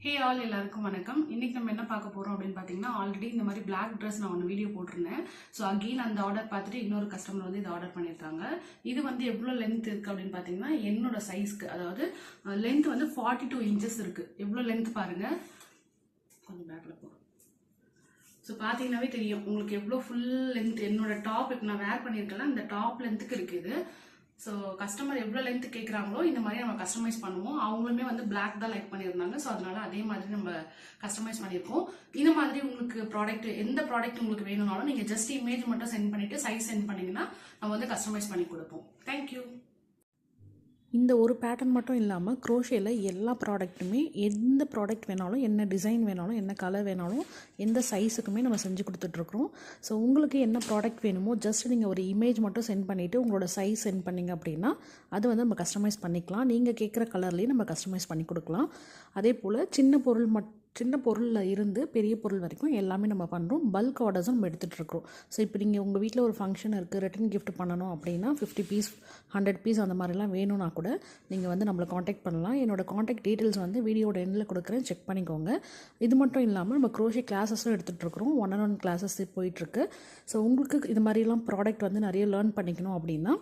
Hey all எல்லாருக்கும் வணக்கம். இன்னைக்கு நம்ம என்ன பார்க்க போறோம் அப்படின்னு பார்த்தீங்கன்னா, ஆல்ரெடி இந்த மாதிரி பிளாக் ட்ரெஸ் நான் ஒன்று வீடியோ போட்டிருந்தேன். ஸோ அகெயின் அந்த ஆர்டர் பார்த்துட்டு இன்னொரு கஸ்டமர் வந்து இதை ஆர்டர் பண்ணியிருக்காங்க. இது வந்து எவ்வளோ லென்த் இருக்குது அப்படின்னு பார்த்தீங்கன்னா, என்னோட சைஸ்க்கு, அதாவது லென்த் வந்து 42 இன்ச்சஸ் இருக்குது. எவ்வளோ லென்த் பாருங்க, கொஞ்சம் பேக்கில் போ. ஸோ பார்த்தீங்கன்னாவே தெரியும் உங்களுக்கு எவ்வளோ ஃபுல் லென்த். என்னோட டாப் இப்போ நான் வேர் பண்ணியிருக்கேன், இந்த டாப் லென்த்துக்கு இருக்குது. ஸோ கஸ்டமர் எவ்வளோ லென்த் கேட்குறாங்களோ இந்த மாதிரி நம்ம கஸ்டமைஸ் பண்ணுவோம். அவங்களுமே வந்து பிளாக் தான் லைக் பண்ணியிருந்தாங்க. ஸோ அதனால அதே மாதிரி நம்ம கஸ்டமைஸ் பண்ணியிருக்கோம். இந்த மாதிரி உங்களுக்கு ப்ராடக்ட், எந்த ப்ராடக்ட் உங்களுக்கு வேணும்னாலும் நீங்கள் ஜஸ்ட் இமேஜ் மட்டும் சென்ட் பண்ணிவிட்டு சைஸ் சென்ட் பண்ணிங்கன்னா நம்ம வந்து கஸ்டமைஸ் பண்ணி கொடுப்போம். தேங்க்யூ. இந்த ஒரு பேட்டர்ன் மட்டும் இல்லாமல் க்ரோஷேயில் எல்லா ப்ராடக்ட்டுமே, எந்த ப்ராடக்ட் வேணாலும், என்ன டிசைன் வேணாலும், என்ன கலர் வேணாலும், எந்த சைஸுக்குமே நம்ம செஞ்சு கொடுத்துட்ருக்குறோம். ஸோ உங்களுக்கு என்ன ப்ராடக்ட் வேணுமோ ஜஸ்ட் நீங்கள் ஒரு இமேஜ் மட்டும் சென்ட் பண்ணிவிட்டு உங்களோட சைஸ் சென்ட் பண்ணிங்க அப்படின்னா அது வந்து நம்ம கஸ்டமைஸ் பண்ணிக்கலாம். நீங்கள் கேட்குற கலர்லேயே நம்ம கஸ்டமைஸ் பண்ணி கொடுக்கலாம். அதே போல் சின்ன பொருளில் இருந்து பெரிய பொருள் வரைக்கும் எல்லாமே நம்ம பண்ணுறோம். பல்க் ஆர்டர்ஸும் நம்ம எடுத்துகிட்ருக்கோம். ஸோ இப்போ நீங்கள் உங்கள் வீட்டில் ஒரு ஃபங்க்ஷன் இருக்குது, ரிட்டன் கிஃப்ட் பண்ணணும் அப்படின்னா 50 பீஸ் 100 பீஸ் அந்த மாதிரிலாம் வேணும்னா கூட நீங்கள் வந்து நம்மளை காண்டாக்ட் பண்ணலாம். என்னோடய காண்டாக்ட் டீட்டெயில்ஸ் வந்து வீடியோட எண்டில் கொடுக்குறேன், செக் பண்ணிக்கோங்க. இது மட்டும் இல்லாமல் நம்ம க்ரோஷே கிளாஸஸும் எடுத்துகிட்ருக்குறோம். 1-on-1 கிளாஸஸ் போயிட்டுருக்கு. ஸோ உங்களுக்கு இது மாதிரிலாம் ப்ராடக்ட் வந்து நிறைய லேர்ன் பண்ணிக்கணும் அப்படின்னா,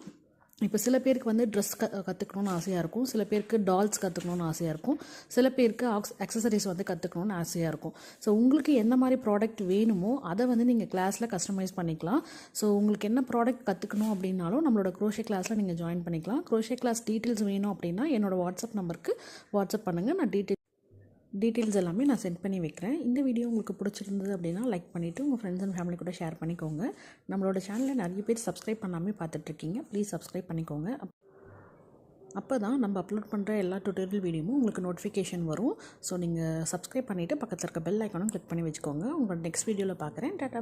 இப்போ சில பேருக்கு வந்து ட்ரெஸ் கற்றுக்கணுன்னு ஆசையாக இருக்கும், சில பேருக்கு டால்ஸ் கற்றுக்கணுன்னு ஆசையாக இருக்கும், சில பேருக்கு அக்சசரிஸ் வந்து கற்றுக்கணுன்னு ஆசையாக இருக்கும். ஸோ உங்களுக்கு எந்த மாதிரி ப்ராடக்ட் வேணுமோ அதை வந்து நீங்கள் கிளாஸில் கஸ்டமைஸ் பண்ணிக்கலாம். ஸோ உங்களுக்கு என்ன ப்ராடக்ட் கற்றுக்கணும் அப்படின்னாலும் நம்மளோட க்ரோஷே கிளாஸில் நீங்கள் ஜாயின் பண்ணிக்கலாம். க்ரோஷே கிளாஸ் டீட்டெயில்ஸ் வேணும் அப்படின்னா என்னோடய வாட்ஸ்அப் நம்பருக்கு வாட்ஸ்அப் பண்ணுங்கள். நான் டீட்டெயில்ஸ் எல்லாமே நான் சென்ட் பண்ணி வைக்கிறேன். இந்த வீடியோ உங்களுக்கு பிடிச்சிருந்தது அப்படின்னா லைக் பண்ணிவிட்டு உங்கள் ஃப்ரெண்ட்ஸ் அண்ட் ஃபேமிலி கூட ஷேர் பண்ணிக்கோங்க. நம்மளோட சேனலில் நிறைய பேர் சப்ஸ்கிரைப் பண்ணாமல் பார்த்துட்ருக்கீங்க. ப்ளீஸ் சப்ஸ்கிரைப் பண்ணிக்கோங்க. அப்போ தான் நம்ம அப்லோட் பண்ணுற எல்லா டுட்டோரியல் வீடியோவும் உங்களுக்கு நோட்டிஃபிகேஷன் வரும். ஸோ நீங்கள் சப்ஸ்கிரைப் பண்ணிவிட்டு பக்கத்தில் இருக்க பெல் ஐக்கானும் கிளிக் பண்ணி வச்சுக்கோங்க. உங்களோட நெக்ஸ்ட் வீடியோவில் பார்க்குறேன். டாடா.